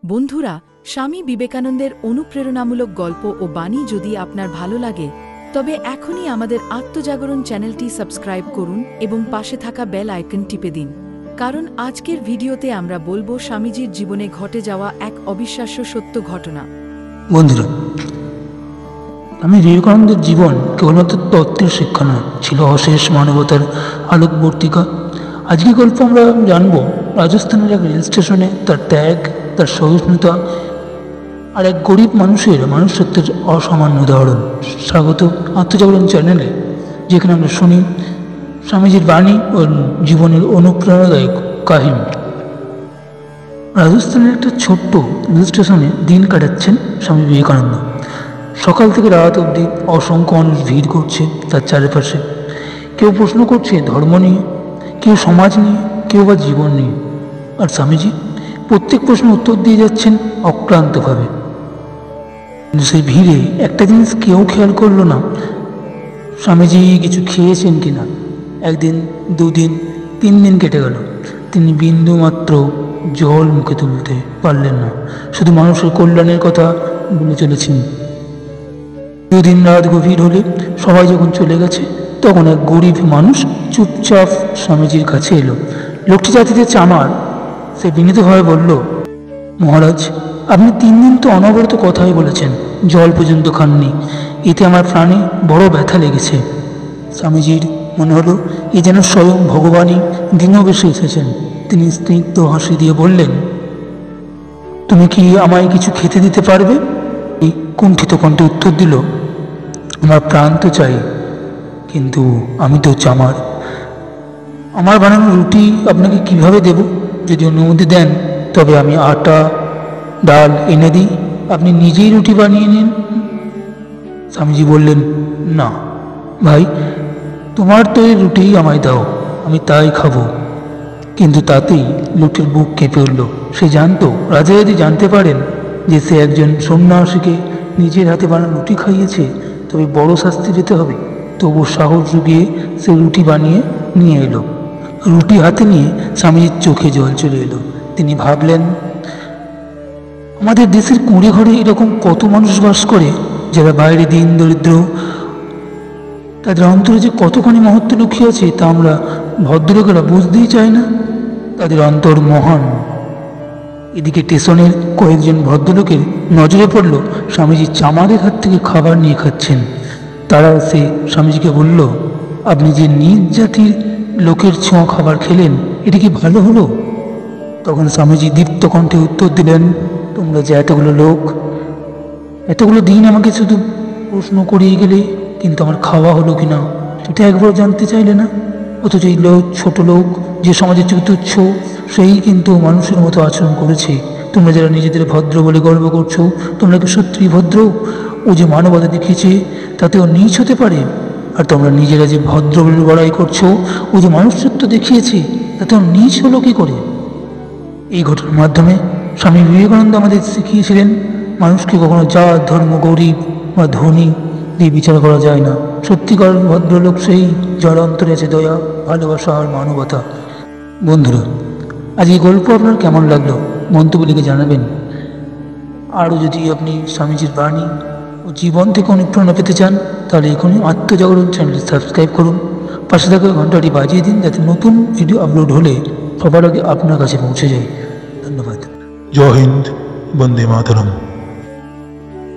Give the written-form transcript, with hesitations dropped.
বন্ধুরা, স্বামী বিবেকানন্দের অনুপ্রেরণামূলক গল্প ও বাণী যদি আপনার ভালো লাগে তবে এখনই আমাদের আত্মজাগরণ চ্যানেলটি সাবস্ক্রাইব করুন এবং পাশে থাকা বেল আইকন টিপে দিন, কারণ আজকের ভিডিওতে আমরা বলবো স্বামীজির জীবনে ঘটে যাওয়া এক অবিশ্বাস্য সত্য ঘটনা। বন্ধুরা, স্বামী বিবেকানন্দের জীবন কেবলমাত্র তত্ত্বের শিক্ষা নয়, ছিল অশেষ মানবতার আলোকবর্তিকা। আজকে গল্প আমরা জানব রাজস্থানের এক রেল স্টেশনে তার ত্যাগ, তার সহিষ্ণুতা আর এক গরিব মানুষের মানুষত্বের অসামান্য উদাহরণ। স্বাগত আত্মজাগরণ চ্যানেলে, যেখানে আমরা শুনি স্বামীজির বাণী ও জীবনের অনুপ্রেরণাদায়ক কাহিনী। রাজস্থানের একটা ছোট্ট রেল স্টেশনে দিন কাটাচ্ছেন স্বামী বিবেকানন্দ। সকাল থেকে রাত অবধি অসংখ্য মানুষ ভিড় করছে তার চারিপাশে। কেউ প্রশ্ন করছে ধর্ম নিয়ে, কেউ সমাজ নিয়ে, কেউ বা জীবন নিয়ে। আর স্বামীজি প্রত্যেক প্রশ্নের উত্তর দিয়ে যাচ্ছেন অক্লান্তভাবে। কিন্তু সেই ভিড়ে একটা জিনিস কেউ খেয়াল করলো না, স্বামীজি কিছু খেয়েছেন কিনা। একদিন, দুদিন, 3 দিন কেটে গেল, তিনি বিন্দু মাত্র জল মুখে তুলতে পারলেন না, শুধু মানুষের কল্যাণের কথা বলে চলেছেন। 2 দিন রাত গভীর হলে সবাই যখন চলে গেছে, তখন এক গরিব মানুষ চুপচাপ স্বামীজির কাছে এলো। লোকটি জাতিতে চামার। সে বিনীতভাবে বলল, মহারাজ, আপনি 3 দিন তো অনবরত কথাই বলেছেন, জল পর্যন্ত খাননি। এতে আমার প্রাণে বড় ব্যথা লেগেছে। স্বামীজির মনে হলো এ যেন স্বয়ং ভগবানই দিনবেশে এসেছেন। তিনি স্নিগ্ধ হাসি দিয়ে বললেন, তুমি কি আমায় কিছু খেতে দিতে পারবে? এই কুণ্ঠিত কণ্ঠে উত্তর দিল, আমার প্রাণ তো চাই, কিন্তু আমি তো চামার। আমার বানানো রুটি আপনাকে কিভাবে দেব? যদি অনুমতি দেন তবে আমি আটা ডাল এনে দিই, আপনি নিজেই রুটি বানিয়ে নিন। স্বামীজি বললেন, না ভাই, তোমার তৈরি রুটি আমায় দাও, আমি তাই খাবো। কিন্তু তাতেই লোকটির বুক কেঁপে উঠল। সে জানতো রাজা যদি জানতে পারেন যে সে একজন সন্ন্যাসীকে নিজের হাতে বানানো রুটি খাইয়েছে, তবে বড় শাস্তি যেতে হবে। তবু সাহস জুগিয়ে সে রুটি বানিয়ে নিয়ে এলো। রুটি হাতে নিয়ে স্বামীজির চোখে জল চলে এলো। তিনি ভাবলেন, আমাদের দেশের কুঁড়ে ঘরে এরকম কত মানুষ বাস করে, যারা বাইরে দিন দরিদ্র, তাদের অন্তরে যে কতখানি মহত্ব লুকিয়ে আছে তা আমরা ভদ্রলোকেরা বুঝতেই চাই না। তাদের অন্তর মহান। এদিকে স্টেশনের কয়েকজন ভদ্রলোকের নজরে পড়ল স্বামীজি চামারের হাত থেকে খাবার নিয়ে খাচ্ছেন। তারা এসে স্বামীজিকে বলল, আপনি যে নিজ জাতির লোকের ছোঁয়া খাবার খেলেন, এটা কি ভালো হলো? তখন স্বামীজি দীপ্ত কণ্ঠে উত্তর দিলেন, তোমরা যে এতগুলো লোক, এতগুলো দিন আমাকে শুধু প্রশ্ন করিয়ে গেলে, কিন্তু আমার খাওয়া হলো কিনা এটা একবার জানতে চাইলে না। অথচ এই লোক, ছোট লোক, যে সমাজের চতুর্থ, সেই কিন্তু মানুষের মতো আচরণ করেছে। তোমরা যারা নিজেদের ভদ্র বলে গর্ব করছো, তোমরা কি সত্যিই ভদ্র? ও যে মানবতা দেখিয়েছে তাতেও নীচ হতে পারে। আর তোমরা নিজেরা যে ভদ্র বলে বড়াই করছো, ও যে মানুষত্ব দেখিয়েছে তাতেও নীচ হলো কি করে? এই ঘটনার মাধ্যমে স্বামী বিবেকানন্দ আমাদের শিখিয়েছিলেন, মানুষকে কখনো জাত, ধর্ম, গরিব বা ধনী দিয়ে বিচার করা যায় না। সত্যিকার ভদ্রলোক সেই, যার অন্তরে আছে দয়া, ভালোবাসা আর মানবতা। বন্ধুরা, আজ এই গল্প আপনার কেমন লাগলো মন্তব্য লিখে জানাবেন। আরও যদি আপনি স্বামীজির বাণী ও জীবন থেকে অনুপ্রেরণা পেতে চান, তাহলে এখনই আত্মজাগরণ চ্যানেলটি সাবস্ক্রাইব করুন। পাশে থাকা ঘন্টাটি বাজিয়ে দিন, যাতে নতুন ভিডিও আপলোড হলে সবার আগে আপনার কাছে পৌঁছে যায়। ধন্যবাদ। জয় হিন্দ, বন্দে মাতরম।